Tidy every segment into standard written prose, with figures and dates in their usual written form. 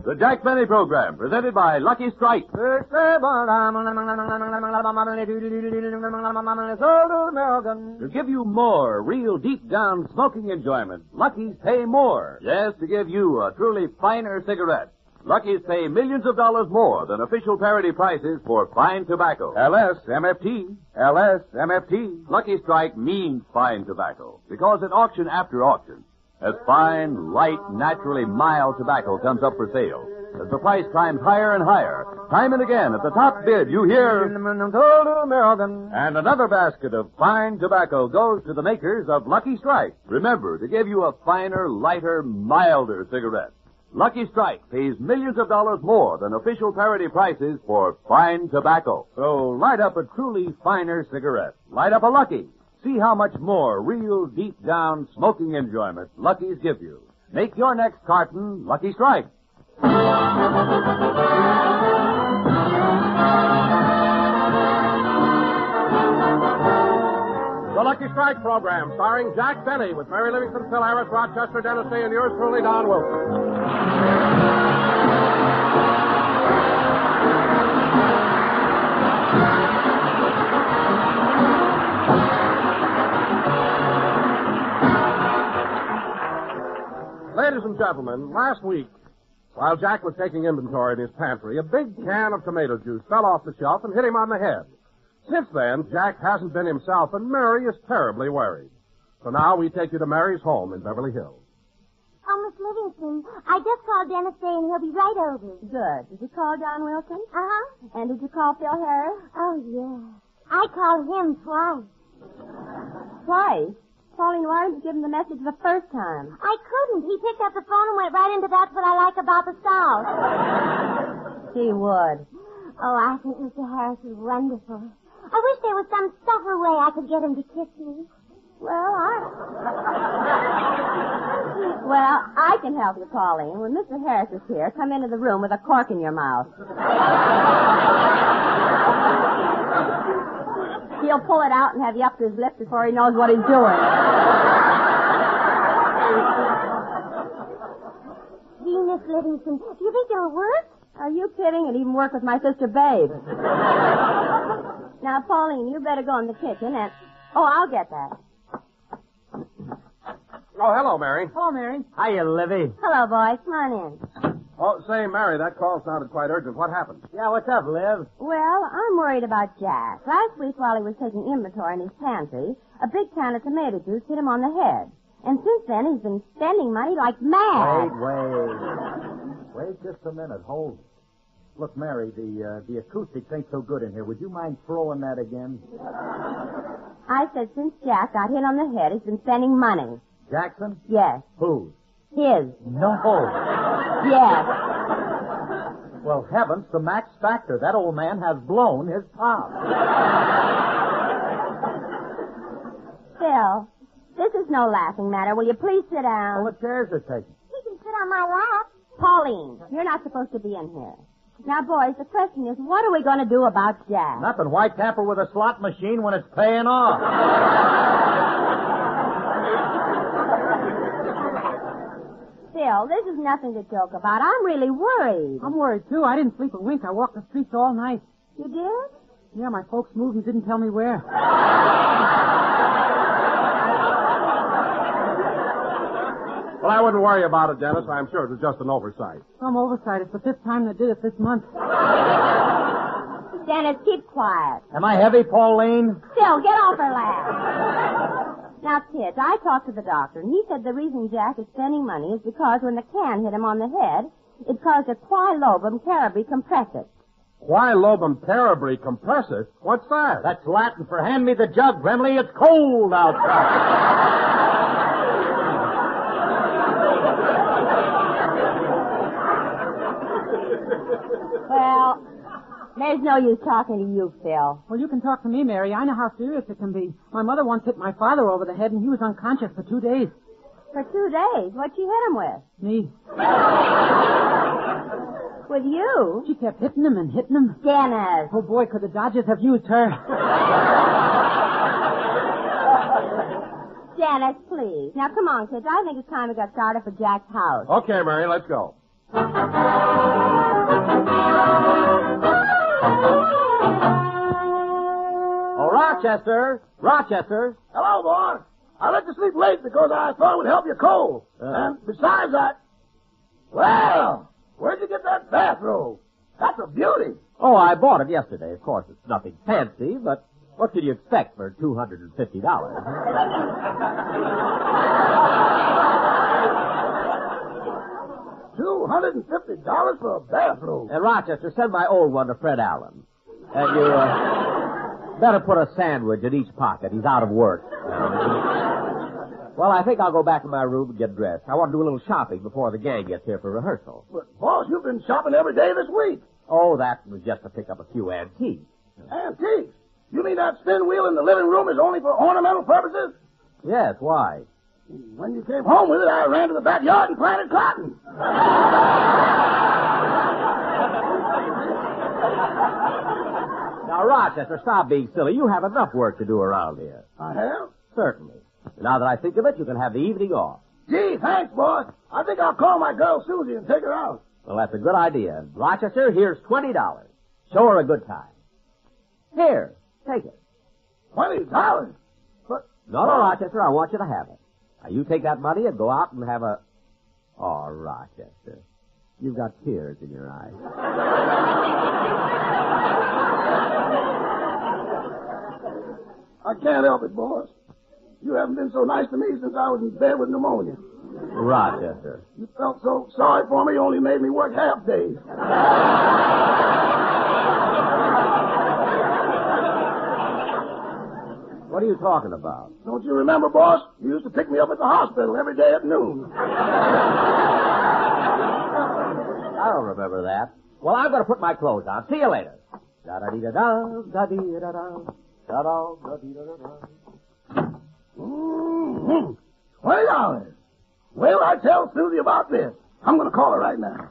The Jack Benny Program, presented by Lucky Strike. To give you more real deep-down smoking enjoyment, Lucky's pay more. Yes, to give you a truly finer cigarette. Lucky's pay millions of dollars more than official parity prices for fine tobacco. LSMFT. LSMFT. Lucky Strike means fine tobacco, because at auction after auction, as fine, light, naturally mild tobacco comes up for sale, as the price climbs higher and higher, time and again at the top bid you hear, and another basket of fine tobacco goes to the makers of Lucky Strike. Remember, to give you a finer, lighter, milder cigarette. Lucky Strike pays millions of dollars more than official parity prices for fine tobacco. So light up a truly finer cigarette. Light up a Lucky. See how much more real deep-down smoking enjoyment Lucky's give you. Make your next carton Lucky Strike. The Lucky Strike program, starring Jack Benny, with Mary Livingston, Phil Harris, Rochester, Dennis Day, and yours truly, Don Wilson. Ladies and gentlemen, last week, while Jack was taking inventory in his pantry, a big can of tomato juice fell off the shelf and hit him on the head. Since then, Jack hasn't been himself, and Mary is terribly worried. So now we take you to Mary's home in Beverly Hills. Oh, Miss Livingston, I just called Dennis Day, and he'll be right over. Good. Did you call Don Wilson? Uh-huh. And did you call Phil Harris? Oh, yeah. I called him twice. Twice? Pauline, why didn't you give him the message the first time? I couldn't. He picked up the phone and went right into That's What I Like About the South. He would. Oh, I think Mr. Harris is wonderful. I wish there was some subtle way I could get him to kiss me. Well, I can help you, Pauline. When Mr. Harris is here, come into the room with a cork in your mouth. He'll pull it out and have you up to his lips before he knows what he's doing. Gee, Miss Livingston, do you think it'll work? Are you kidding? It'd even work with my sister Babe. Now, Pauline, you better go in the kitchen and... Oh, I'll get that. Oh, hello, Mary. Hello, Mary. Hiya, Livy. Hello, boys. Come on in. Oh, say, Mary, that call sounded quite urgent. What happened? Yeah, what's up, Liv? Well, I'm worried about Jack. Last week, while he was taking inventory in his pantry, a big can of tomato juice hit him on the head. And since then, he's been spending money like mad. Wait just a minute. Hold it. Look, Mary, the acoustics ain't so good in here. Would you mind throwing that again? I said since Jack got hit on the head, he's been spending money. Jackson? Yes. Whose? His. No. Yes. Well, heavens, the max factor. That old man has blown his top. Phil, this is no laughing matter. Will you please sit down? Well, the chairs are taken. He can sit on my lap. Pauline, you're not supposed to be in here. Now, boys, the question is, what are we going to do about Jack? Nothing. Why tamper with a slot machine when it's paying off? Phil, this is nothing to joke about. I'm really worried. I'm worried, too. I didn't sleep a wink. I walked the streets all night. You did? Yeah, my folks moved and didn't tell me where. Well, I wouldn't worry about it, Dennis. I'm sure it was just an oversight. Some oversight. It's the 5th time they did it this month. Dennis, keep quiet. Am I heavy, Pauline? Phil, get off her lap. Now, kids, I talked to the doctor, and he said the reason Jack is spending money is because when the can hit him on the head, it caused a quilobum cerebri compressor. Quilobum cerebri compressor? What's that? That's Latin for hand me the jug, Brimley. It's cold outside. Well, there's no use talking to you, Phil. Well, you can talk to me, Mary. I know how serious it can be. My mother once hit my father over the head, and he was unconscious for 2 days. For 2 days? What'd she hit him with? Me. With you? She kept hitting him and hitting him. Dennis. Oh, boy, could the Dodgers have used her. Dennis, please. Now, come on, kids. I think it's time we got started for Jack's house. Okay, Mary, let's go. Rochester! Rochester! Hello, boss. I let you sleep late because I thought it would help you cold. And besides that, well, where'd you get that bathrobe? That's a beauty. Oh, I bought it yesterday. Of course, it's nothing fancy, but what could you expect for $250? $250 for a bathrobe. And Rochester, send my old one to Fred Allen. And you better put a sandwich in each pocket. He's out of work. Well, I think I'll go back to my room and get dressed. I want to do a little shopping before the gang gets here for rehearsal. But, boss, you've been shopping every day this week. Oh, that was just to pick up a few antiques. Antiques? You mean that spin wheel in the living room is only for ornamental purposes? Yes, why? When you came home with it, I ran to the backyard and planted cotton. Now, Rochester, stop being silly. You have enough work to do around here. I have? Certainly. Now that I think of it, you can have the evening off. Gee, thanks, boss. I think I'll call my girl Susie and take her out. Well, that's a good idea. Rochester, here's $20. Show her a good time. Here, take it. $20? But... No, Rochester, I want you to have it. Now, you take that money and go out and have a... Oh, Rochester, you've got tears in your eyes. I can't help it, boss. You haven't been so nice to me since I was in bed with pneumonia. Rochester. You felt so sorry for me, you only made me work half days. What are you talking about? Don't you remember, boss? You used to pick me up at the hospital every day at noon. I don't remember that. Well, I'm going to put my clothes on. See you later. Da-da-dee-da-da, da-dee-da-da, da-da, da-dee-da-da-da. $20. Well, I tell Susie about this. I'm going to call her right now.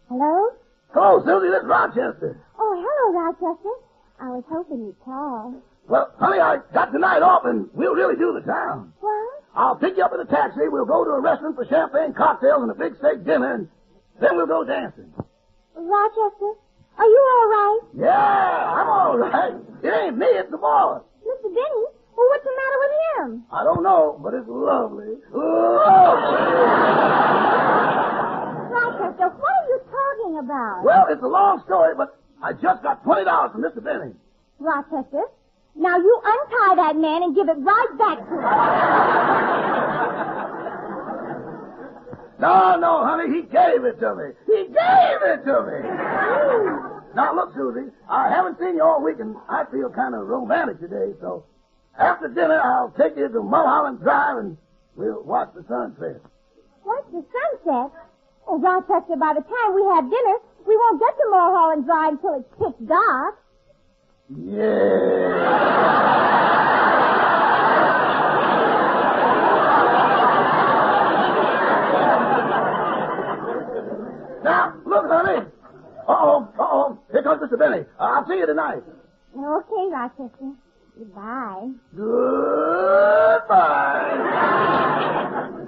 Hello? Hello, Susie. This is Rochester. Oh, hello, Rochester. I was hoping you'd call. Well, honey, I got tonight off, and we'll really do the town. What? I'll pick you up in a taxi. We'll go to a restaurant for champagne cocktails and a big steak dinner, and then we'll go dancing. Rochester, are you all right? Yeah, I'm all right. It ain't me, it's the boss. Mr. Benny? Well, what's the matter with him? I don't know, but it's lovely. Lovely. Rochester, what are you talking about? Well, it's a long story, but I just got $20 from Mr. Benny. Rochester, now you untie that man and give it right back to him. No, honey, he gave it to me. He gave it to me. Now, look, Susie, I haven't seen you all week, and I feel kind of romantic today, so after dinner, I'll take you to Mulholland Drive, and we'll watch the sunset. Watch the sunset? Oh, Rochester, by the time we have dinner, we won't get to Mulholland Drive until it's pitch dark. Yeah. Now, look, honey. Uh-oh. Here comes Mr. Benny. I'll see you tonight. Okay, Rochester. Goodbye. Goodbye.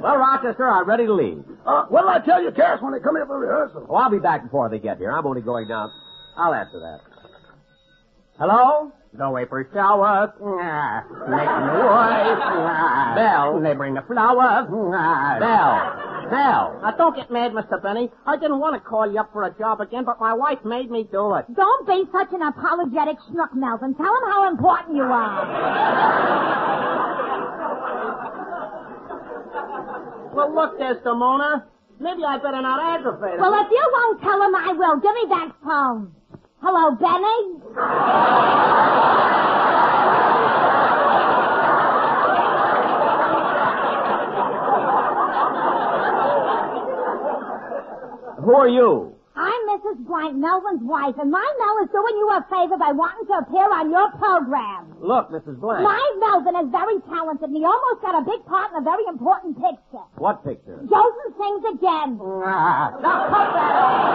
Well, Rochester, I'm ready to leave. What'll I tell you, Cass, when they come here for rehearsal? Oh, I'll be back before they get here. I'm only going down. I'll answer that. Hello? The April showers, making the voice, Bell. They bring the flowers, Bell. Now, don't get mad, Mr. Benny. I didn't want to call you up for a job again, but my wife made me do it. Don't be such an apologetic schnook, Melvin. Tell him how important you are. Well, look, Desdemona. Maybe I better not aggravate him. Well, if you won't tell him, I will. Give me that phone. Hello, Benny? Who are you? I'm Mrs. Blank, Melvin's wife, and my Mel is doing you a favor by wanting to appear on your program. Look, Mrs. Blank. My Melvin is very talented, and he almost got a big part in a very important picture. What picture? Joseph sings again. Now, cut that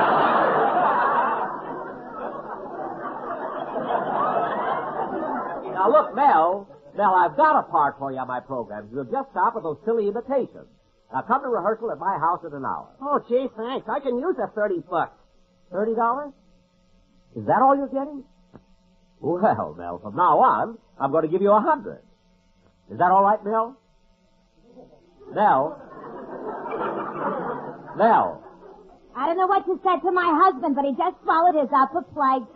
Now, look, Mel, I've got a part for you on my program. You'll just stop with those silly imitations. Now come to rehearsal at my house in an hour. Oh, gee, thanks. I can use that $30. $30? Is that all you're getting? Well, Mel, from now on, I'm going to give you $100. Is that all right, Mel? Mel? Mel? I don't know what you said to my husband, but he just swallowed his upper plate.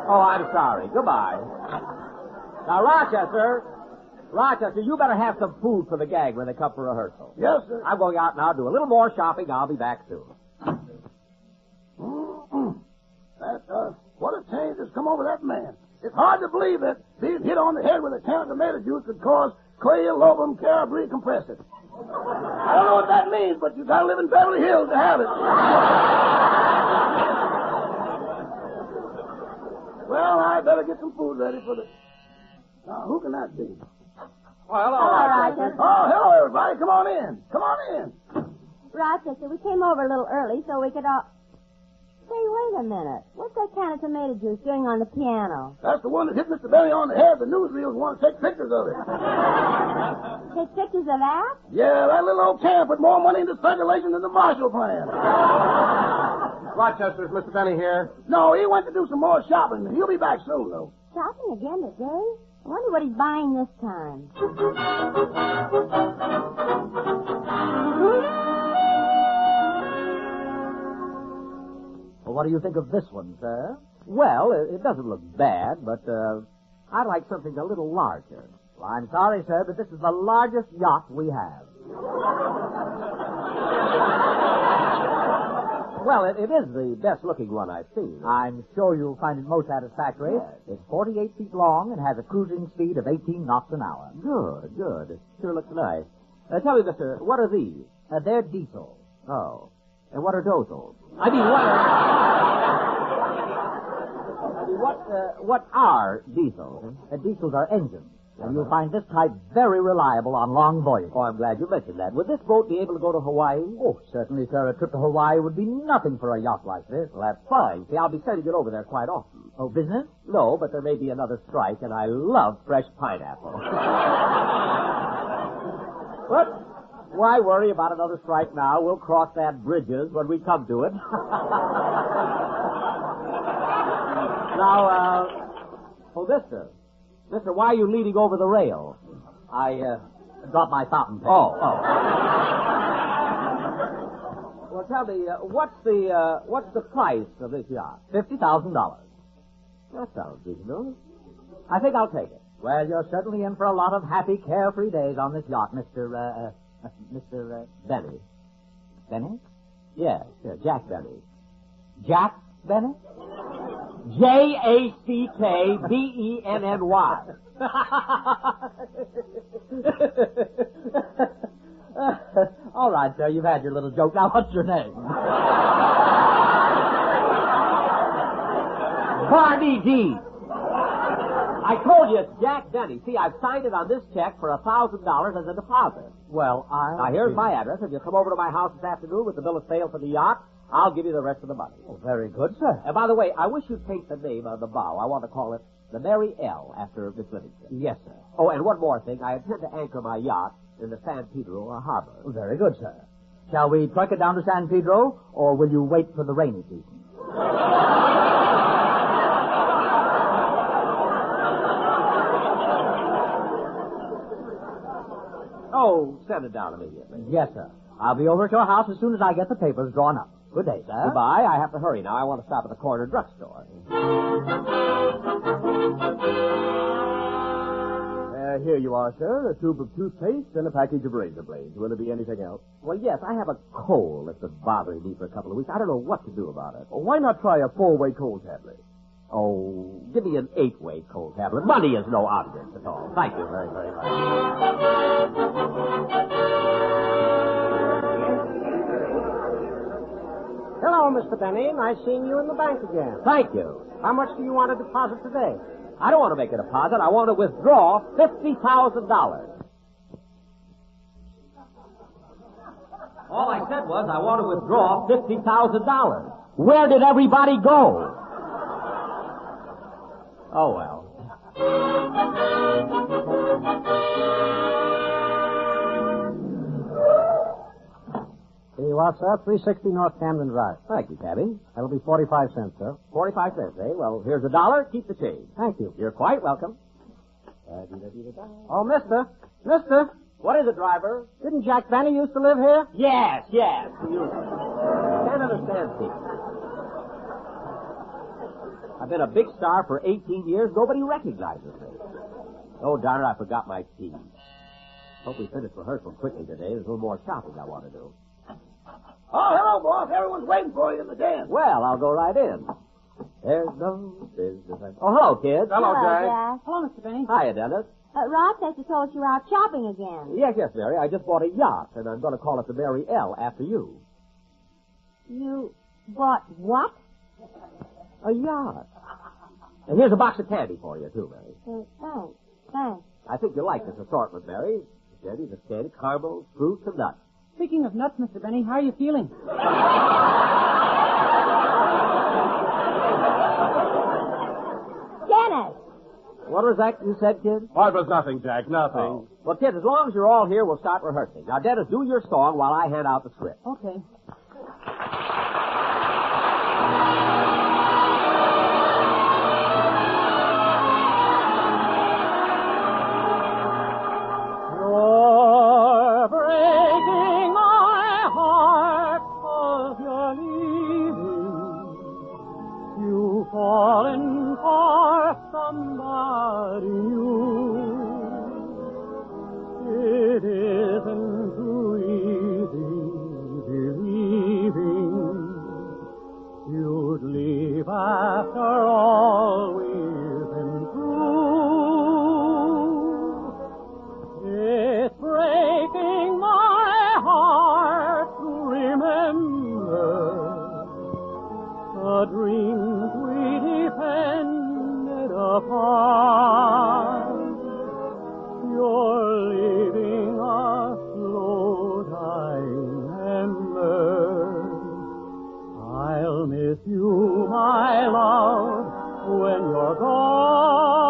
Oh, I'm sorry. Goodbye. Now, Rochester, you better have some food for the gang when they come for rehearsal. Yes, sir. I'm going out now, do a little more shopping. I'll be back soon. What a change has come over that man. It's hard to believe that being hit on the head with a can of tomato juice could cause quail, lobum, carabri compressive. I don't know what that means, but you gotta live in Beverly Hills to have it. Well, I better get some food ready for the... Now, who can that be? Well, hello, Rochester. Oh, hello, everybody. Come on in. Come on in. Rochester, we came over a little early so we could all... Say, wait a minute. What's that can of tomato juice doing on the piano? That's the one that hit Mr. Benny on the head. The newsreels want to take pictures of it. Take pictures of that? Yeah, that little old can put more money into circulation than the Marshall Plan. Rochester, is Mr. Benny here? No, he went to do some more shopping. He'll be back soon, though. Shopping again today? I wonder what he's buying this time. Well, what do you think of this one, sir? Well, it doesn't look bad, but I'd like something a little larger. Well, I'm sorry, sir, but this is the largest yacht we have. Well, it is the best-looking one I've seen. I'm sure you'll find it most satisfactory. Yes. It's 48 feet long and has a cruising speed of 18 knots an hour. Good. It sure looks nice. Tell me, mister, what are these? They're diesels. Oh. And what are dozels? I mean, what are diesels? Diesels are engines. And you'll find this type very reliable on long voyages. Oh, I'm glad you mentioned that. Would this boat be able to go to Hawaii? Oh, certainly, sir. A trip to Hawaii would be nothing for a yacht like this. Well, that's fine. See, I'll be sending it over there quite often. Oh, business? No, but there may be another strike, and I love fresh pineapple. But why worry about another strike now? We'll cross that bridges when we come to it. Now, Mister, why are you leaning over the rail? I dropped my fountain pen. Oh. Well, tell me, what's the price of this yacht? $50,000. That sounds reasonable. I think I'll take it. Well, you're certainly in for a lot of happy, carefree days on this yacht, Mr. Benny. Benny? Yes, Jack Benny. Jack Benny? Jackbenny. All right, sir, you've had your little joke. Now, what's your name? Barney D. I told you it's Jack Benny. See, I've signed it on this check for $1,000 as a deposit. Well, Now, here's my address. If you come over to my house this afternoon with the bill of sale for the yacht, I'll give you the rest of the money. Oh, very good, sir. And by the way, I wish you'd paint the name on the bow. I want to call it the Mary L. after Miss Livingston. Yes, sir. Oh, and one more thing. I intend to anchor my yacht in the San Pedro harbor. Oh, very good, sir. Shall we truck it down to San Pedro, or will you wait for the rainy season? Oh, send it down immediately. Yes, sir. I'll be over at your house as soon as I get the papers drawn up. Good day, sir. Goodbye. I have to hurry now. I want to stop at the corner drugstore. Here you are, sir. A tube of toothpaste and a package of razor blades. Will there be anything else? Well, yes, I have a cold that's been bothering me for a couple of weeks. I don't know what to do about it. Well, why not try a 4-way cold tablet? Oh, give me an 8-way cold tablet. Money is no object at all. Thank you very, very much. Hello, Mr. Benny. Nice seeing you in the bank again. Thank you. How much do you want to deposit today? I don't want to make a deposit. I want to withdraw $50,000. All I said was I want to withdraw $50,000. Where did everybody go? Oh, well. You are, sir. 360 North Camden Drive. Thank you, cabby. That'll be 45 cents, sir. 45 cents, eh? Well, here's $1. Keep the change. Thank you. You're quite welcome. Oh, mister. Mister. What is it, driver? Didn't Jack Benny used to live here? Yes. You can't understand people. I've been a big star for 18 years. Nobody recognizes me. Oh, darn it, I forgot my keys. Hope we finish rehearsal quickly today. There's a little more shopping I want to do. Oh, hello, boss. Everyone's waiting for you in the den. Well, I'll go right in. There's no business. Oh, hello, kids. Hello, Jack. Jack. Hello, Mr. Benny. Hiya, Dennis. Rochester told us you were out shopping again. Yes, Mary. I just bought a yacht, and I'm going to call it the Mary L. after you. You bought what? A yacht. And here's a box of candy for you, too, Mary. Thanks. I think you'll like this assortment, Mary. Candy, caramels, fruits, and nuts. Speaking of nuts, Mr. Benny, how are you feeling? Dennis! What was that you said, kid? Oh, it was nothing, Jack, nothing. Oh. Well, kids, as long as you're all here, we'll start rehearsing. Now, Dennis, do your song while I hand out the script. Okay. You're breaking my heart 'cause you're leaving. You've fallen for somebody new. It isn't too easy believing you'd leave after all we've been through. It's breaking my heart to remember the dreams we defended apart. You're leaving a slow dying ember. I'll miss you, my love, when you're gone.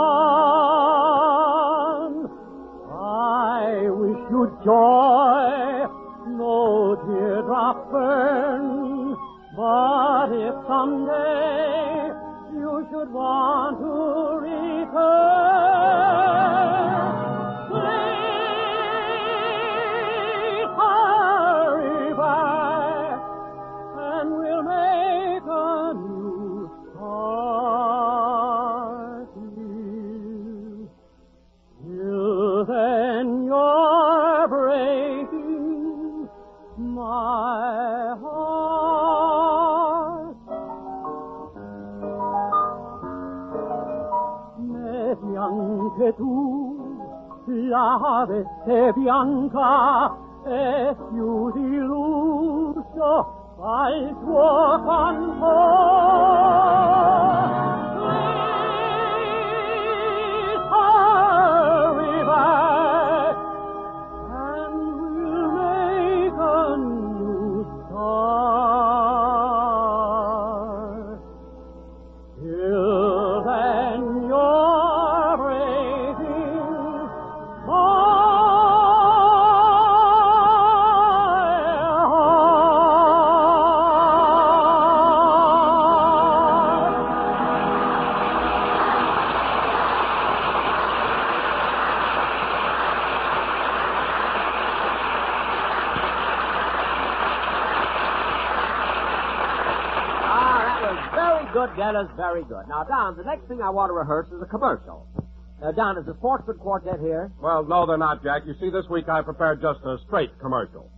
I wish you joy, no teardrop burn. But if someday you should want to return, please hurry back, and we'll make a new start. Till then, you're breaking my heart. Neanche tu la veste bianca e più di lusso al tuo canto. Please hurry back, and we'll make a new start. Till then, you're breaking my Good, Dennis, very good. Now, Don, the next thing I want to rehearse is a commercial. Now, Don, is the Sportsman Quartet here? Well, no, they're not, Jack. You see, this week I prepared just a straight commercial.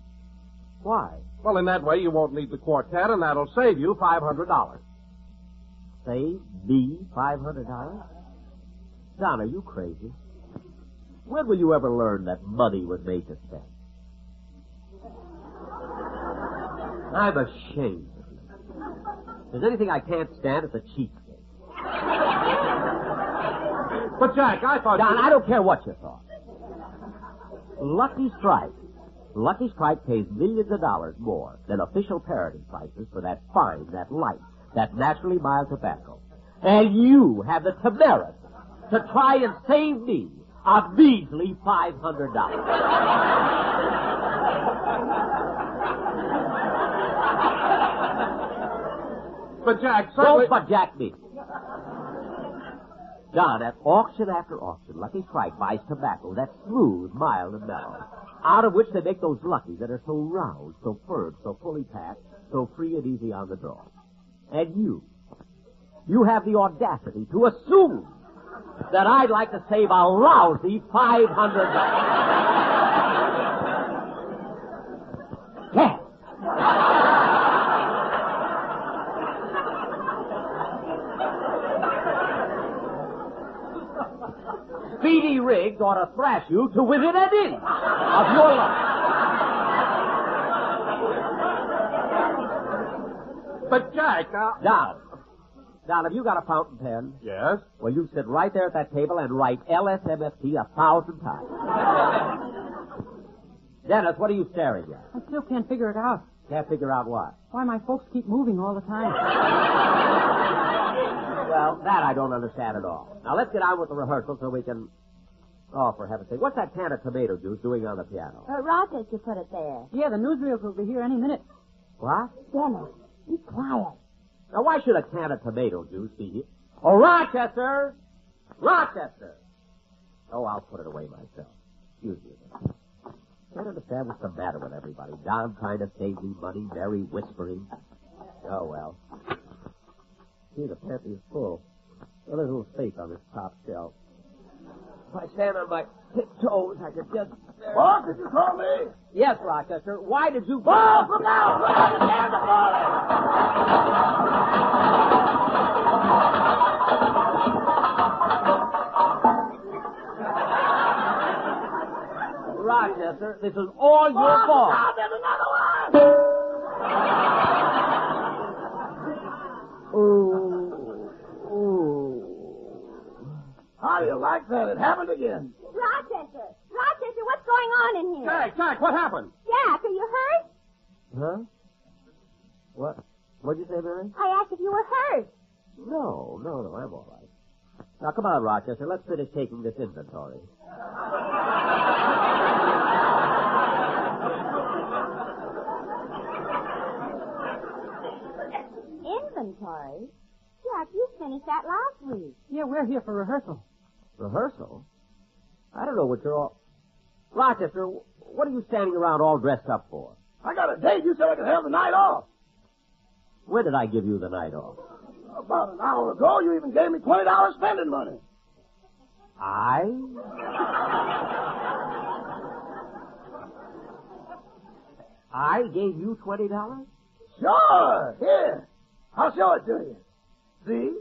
Why? Well, in that way, you won't need the quartet, and that'll save you $500. Save me $500? Don, are you crazy? When will you ever learn that money was made to spend? I'm ashamed. If there's anything I can't stand, it's a cheapskate. But, Jack, I thought... Don, I don't care what you thought. Lucky Strike. Lucky Strike pays millions of dollars more than official parity prices for that fine, that light, that naturally mild tobacco. And you have the temerity to try and save me a measly $500. But Jack, certainly... Don't but Jack me. Don, at auction after auction, Lucky Strike buys tobacco that's smooth, mild, and mellow, out of which they make those Luckies that are so round, so firm, so fully packed, so free and easy on the draw. And you have the audacity to assume that I'd like to save a lousy $500. Yeah. Speedy Riggs ought to thrash you to within an inch of your life. But Jack, Don, have you got a fountain pen? Yes? Well, you sit right there at that table and write LSMFT 1,000 times. Dennis, what are you staring at? I still can't figure it out. Can't figure out what? Why my folks keep moving all the time. Well, that I don't understand at all. Now, let's get on with the rehearsal so we can... Oh, for heaven's sake, what's that can of tomato juice doing on the piano? Rochester put it there. Yeah, the newsreels will be here any minute. What? Dennis, be quiet. Now, why should a can of tomato juice be here? Oh, Rochester! Rochester! Oh, I'll put it away myself. Excuse me. Can't understand what's the matter with everybody. Don trying to save me money, Mary whispering. Oh, well. See, the pantry is full. Well, there's a little space on this top shelf. If I stand on my tiptoes, I could just... Boss, did you call me? Yes, Rochester. Why did you... Boss, look out! Look out! The cans are falling! Rochester, this is all your fault. Boss, there's another one! Ooh. How do you like that? It happened again. Rochester, what's going on in here? Jack, what happened? Jack, are you hurt? Huh? What'd you say, Mary? I asked if you were hurt. No, I'm all right. Now, come on, Rochester, let's finish taking this inventory. Inventory? Jack, you finished that last week. Yeah, we're here for rehearsal. Rehearsal? I don't know what you're all... Rochester, what are you standing around all dressed up for? I got a date. You said I could have the night off. When did I give you the night off? About an hour ago, you even gave me $20 spending money. I gave you $20? Sure. Here. I'll show it to you. See?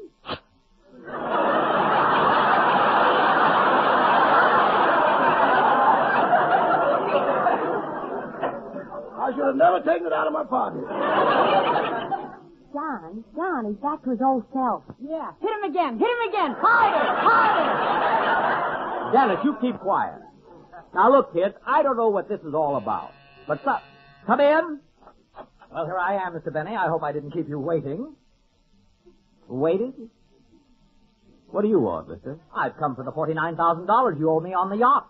I should have never taken it out of my pocket. John, he's back to his old self. Yeah, hit him again. Harder. Dennis, you keep quiet. Now, look, kids, I don't know what this is all about. But come in. Well, here I am, Mr. Benny. I hope I didn't keep you waiting. Waiting? What do you want, mister? I've come for the $49,000 you owe me on the yacht.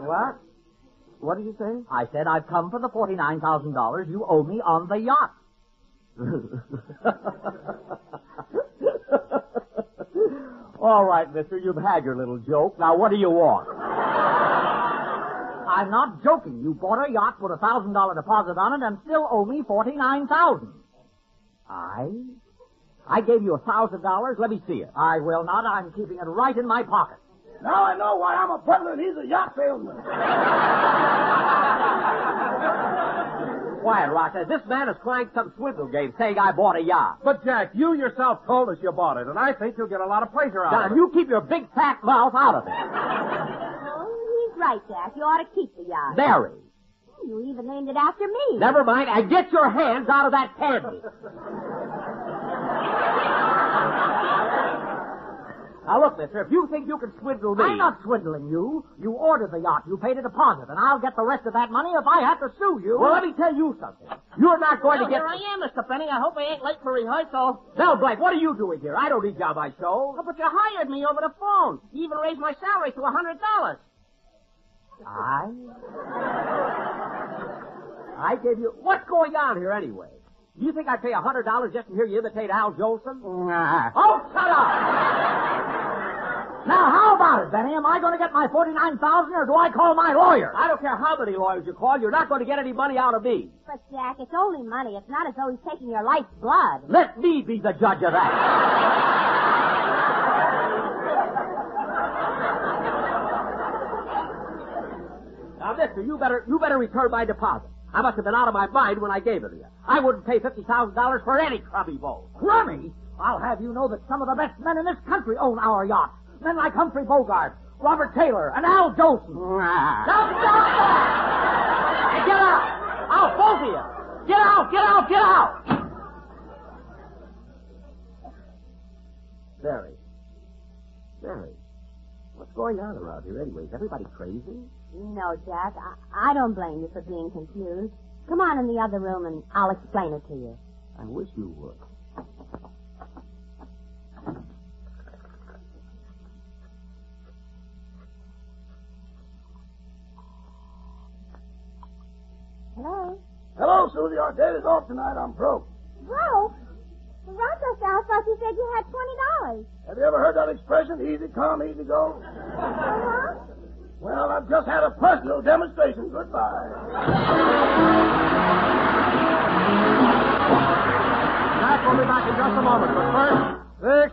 What? What did you say? I said I've come for the $49,000 you owe me on the yacht. All right, mister, you've had your little joke. Now, what do you want? I'm not joking. You bought a yacht, put a $1,000 deposit on it, and still owe me $49,000. I gave you $1,000. Let me see it. I will not. I'm keeping it right in my pocket. Now I know why I'm a butler and he's a yacht salesman. Quiet, Rochester. This man is crying some swindle game saying I bought a yacht. But, Jack, you yourself told us you bought it, and I think you'll get a lot of pleasure out of Don, it. you keep your big fat mouth out of it. Oh, he's right, Jack. You ought to keep the yacht. Mary. You even named it after me. Never mind, and get your hands out of that candy. Now, look, mister, if you think you can swindle me... I'm not swindling you. You ordered the yacht. You paid a deposit, and I'll get the rest of that money if I have to sue you. Well, let me tell you something. You're not going to get... Here I am, Mr. Penny. I hope I ain't late for rehearsal. Now, Blake, what are you doing here? I don't need you on my show. Oh, but you hired me over the phone. You even raised my salary to $100. I gave you... What's going on here anyway? Do you think I'd pay $100 just to hear you imitate Al Jolson? Oh, shut up! Now, how about it, Benny? Am I going to get my $49,000 or do I call my lawyer? I don't care how many lawyers you call. You're not going to get any money out of me. But, Jack, it's only money. It's not as though he's taking your life's blood. Let me be the judge of that. Now, mister, you better return my deposit. I must have been out of my mind when I gave it to you. I wouldn't pay $50,000 for any crummy boat. Crummy? I'll have you know that some of the best men in this country own our yacht. Men like Humphrey Bogart, Robert Taylor, and Al Jolson. Stop that! Get out! Out, both of you! Get out! Get out! Get out! Mary, what's going on around here anyway? Is everybody crazy? No, Jack, I don't blame you for being confused. Come on in the other room and I'll explain it to you. I wish you would. Hello? Hello, Susie. Our dad is off tonight. I'm broke. Broke? Rochester, I thought you said you had $20. Have you ever heard that expression, easy come, easy go? Uh-huh. Well, I've just had a personal demonstration. Goodbye. Jack will be back in just a moment, but first... To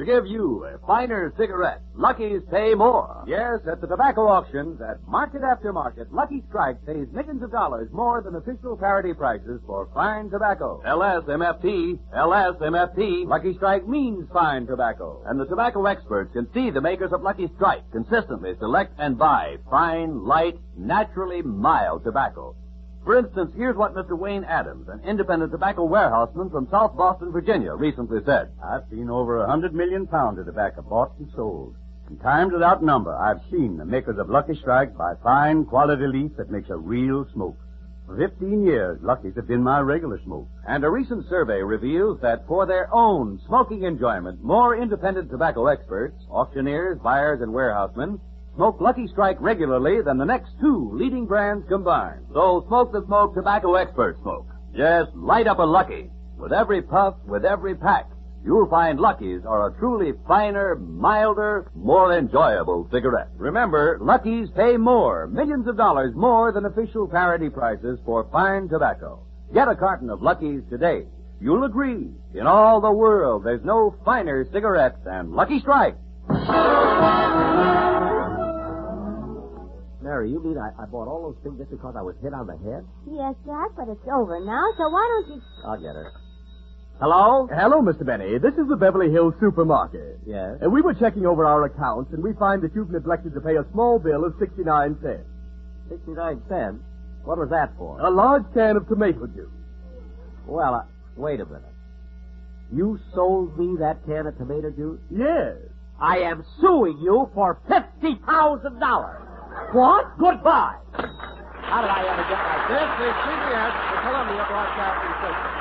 give you a finer cigarette, Lucky's pay more. Yes, at the tobacco auctions, at market after market, Lucky Strike pays millions of dollars more than official parity prices for fine tobacco. LSMFT, LSMFT. Lucky Strike means fine tobacco. And the tobacco experts can see the makers of Lucky Strike consistently select and buy fine, light, naturally mild tobacco. For instance, here's what Mr. Wayne Adams, an independent tobacco warehouseman from South Boston, Virginia, recently said. I've seen over 100 million pounds of tobacco bought and sold. In times without number, I've seen the makers of Lucky Strike buy fine quality leaf that makes a real smoke. For 15 years, Lucky's have been my regular smoke. And a recent survey reveals that for their own smoking enjoyment, more independent tobacco experts, auctioneers, buyers, and warehousemen smoke Lucky Strike regularly than the next two leading brands combined. So smoke the smoke tobacco experts smoke. Just light up a Lucky. With every puff, with every pack, you'll find Lucky's are a truly finer, milder, more enjoyable cigarette. Remember, Lucky's pay more, millions of dollars more than official parity prices for fine tobacco. Get a carton of Lucky's today. You'll agree, in all the world, there's no finer cigarette than Lucky Strike. Mary, you mean I bought all those things just because I was hit on the head? Yes, Jack, but it's over now, so why don't you... I'll get her. Hello? Hello, Mr. Benny. This is the Beverly Hills Supermarket. Yes? And we were checking over our accounts, and we find that you've neglected to pay a small bill of 69 cents. 69 cents? What was that for? A large can of tomato juice. Well, wait a minute. You sold me that can of tomato juice? Yes. I am suing you for $50,000. What? Goodbye. How did I ever get like this? This is CBS, the Columbia Broadcasting System.